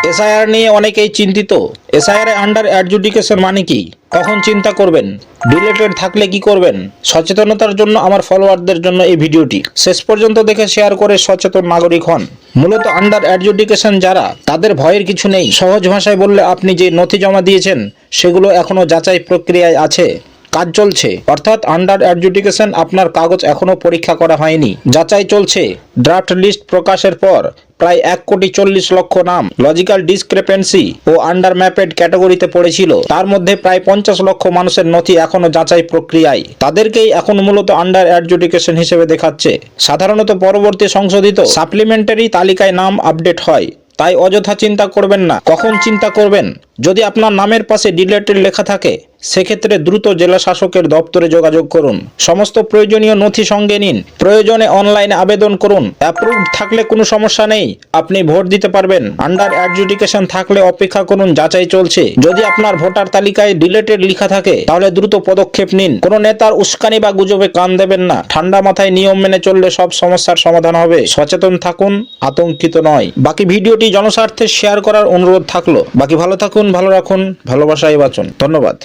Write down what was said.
SIR নিয়ে অনেকেই চিন্তিত। এসআইআর আন্ডার অ্যাডজুডিকেশন মানে কি, কখন চিন্তা করবেন, ডিলেটেড থাকলে কি করবেন? সচেতনতার জন্য আমার ফলোয়ারদের জন্য এই ভিডিওটি শেষ পর্যন্ত দেখে শেয়ার করে সচেতন নাগরিক হন। মূলত আন্ডার অ্যাডজুডিকেশন যারা, তাদের ভয়ের কিছু নেই। সহজ ভাষায় বললে, আপনি যে নথি জমা দিয়েছেন সেগুলো এখনো যাচাই প্রক্রিয়ায় আছে, কাজ চলছে। অর্থাৎ আন্ডার অ্যাডজুডিকেশন, আপনার কাগজ এখনো পরীক্ষা করা হয়নি, যাচাই চলছে। ড্রাফট লিস্ট প্রকাশের পর প্রায় 1,40,00,000 নাম লজিক্যাল ডিসক্রেপেন্সি ও আন্ডার ম্যাপেড ক্যাটাগরিতে পড়েছিল। তার মধ্যে প্রায় 50 লক্ষ মানুষের নথি এখনো যাচাই প্রক্রিয়ায়। তাদেরকেই এখন মূলত আন্ডার অ্যাডজুডিকেশন হিসেবে দেখাচ্ছে। সাধারণত পরবর্তী সংশোধিত সাপ্লিমেন্টারি তালিকায় নাম আপডেট হয়। তাই অযথা চিন্তা করবেন না। কখন চিন্তা করবেন? যদি আপনার নামের পাশে ডিলেটেড লেখা থাকে, সেক্ষেত্রে দ্রুত জেলা শাসকের দপ্তরে যোগাযোগ করুন। সমস্ত প্রয়োজনীয় নথি সঙ্গে নিন। প্রয়োজনে অনলাইনে আবেদন করুন। অ্যাপ্রুভড থাকলে কোনো সমস্যা নেই, আপনি ভোট দিতে পারবেন। আন্ডার অ্যাডজুডিকেশন থাকলে অপেক্ষা করুন, যাচাই চলছে। যদি আপনার ভোটার তালিকায় ডিলেটেড লেখা থাকে, তাহলে দ্রুত পদক্ষেপ নিন। কোনো নেতার উস্কানি বা গুজবে কান দেবেন না। ঠান্ডা মাথায় নিয়ম মেনে চললে সব সমস্যার সমাধান হবে। সচেতন থাকুন, আতঙ্কিত নয়। বাকি ভিডিওটি জনস্বার্থে শেয়ার করার অনুরোধ থাকলো। বাকি ভালো থাকুন, ভালো রাখুন, ভালোবাসায় বাঁচুন। ধন্যবাদ।